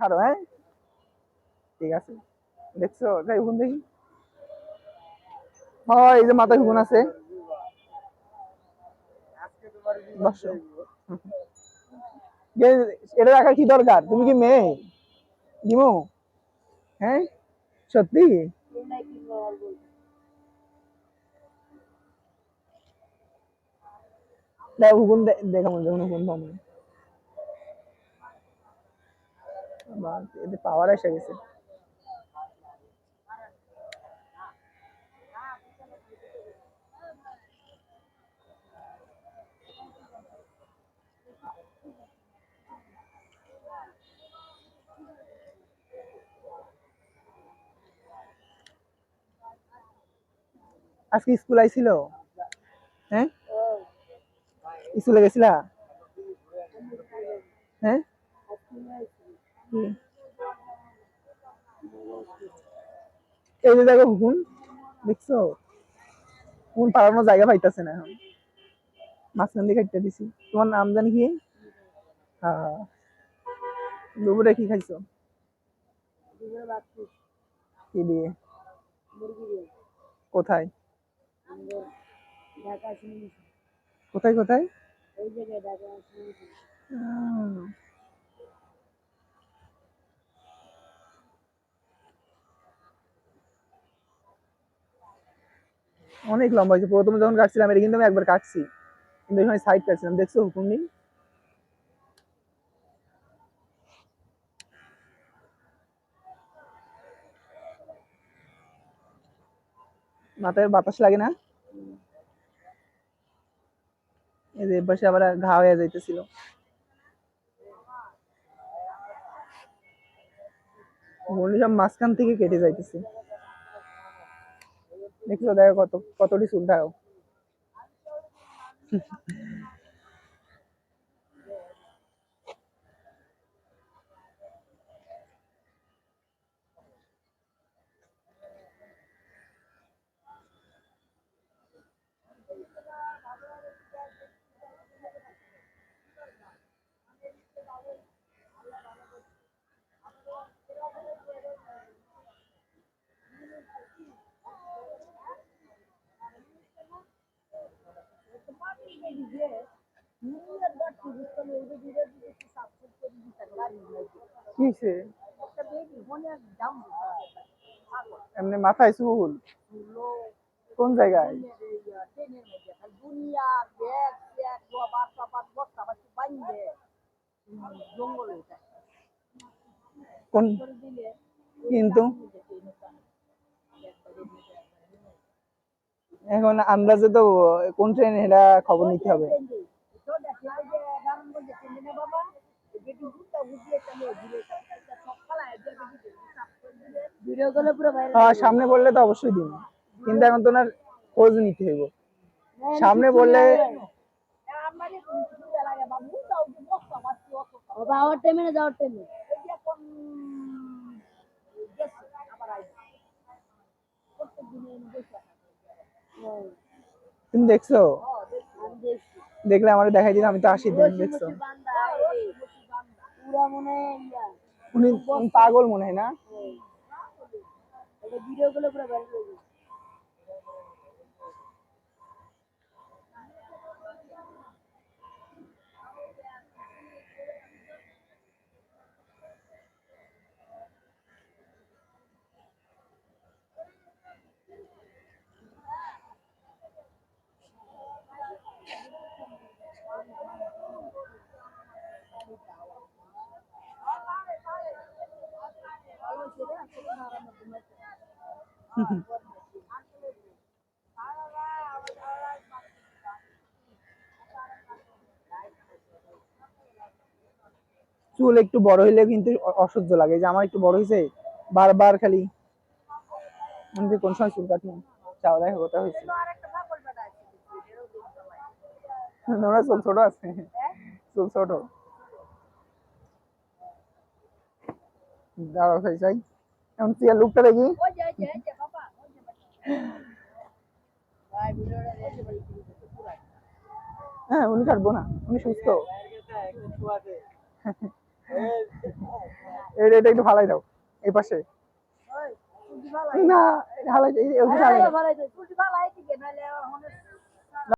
খারো, হ্যাঁ ঠিক আছে। দেখছো, যাই হুকুন দেখি। হয় এই যে মাথায় হুকুন আছে। বসো। এটা রাখার কি দরকার, তুমি কি মেয়ে? দিমু? হ্যাঁ সত্যি? হুকুন দেখা মনে যখন হুকুন পাবো। এতে পাওয়ার এসে গেছে। আজকে স্কুল আইছিল? হ্যাঁ স্কুলে গেছিলা? হ্যাঁ এই যে দেখো হুকুন, দেখছো হুকুন পাড়ানোর জায়গা পাইতেছে না এখন, মাঝখান দিয়ে কাটতে দিছি। তোমার নাম জানি কি? হ্যাঁ। দুপুরে কি খাইছো? কি দিয়ে? কোথায়? কোথায় কোথায়? অনেক লম্বা হয়েছে। প্রথমে যখন কাটছিলাম এটা কিন্তু আমি একবার কাটছি, কিন্তু এখানে সাইড কাটছিলাম, দেখছো হুকুম নেই। মাথায় বাতাস লাগে না? এই যে পাশে আবার ঘা হয়ে যাইতেছিল। সব মাঝখান থেকে কেটে যাইতেছে, দেখছো দেখো কত কতটি সুবিধাও। কিসে এমনি মাথায় চুল? কোন জায়গায়? কোন কিন্তু এখন আন্দাজে তো কোন ট্রেন এটা খবর নিতে হবে। সামনে বললে তো অবশ্যই দিন, কিন্তু এখন তো ওনার খোঁজ নিতে হইব। সামনে বললে তুমি দেখছো? দেখলে আমার দেখাই দিন, আমি তো আসি দিন। দেখছো উনি পাগল মনে হয় না? চুল একটু বড় হইলে কিন্তু অসহ্য লাগে, যে আমার একটু বড় হয়েছে বারবার খালি কোন সময় চুল কাটবো, চাওয়া দেখা কথা হয়েছে। তোমার চুল ছোট আছে? চুল ছোট? দাঁড়াও খাই চাই, এখন চেয়ার লুকটা দেখি। হ্যাঁ উনি কাটবো না, উনি সুস্থ। এটা একটু ফালাই দাও এই পাশে না হালাই ওই হালাই দাও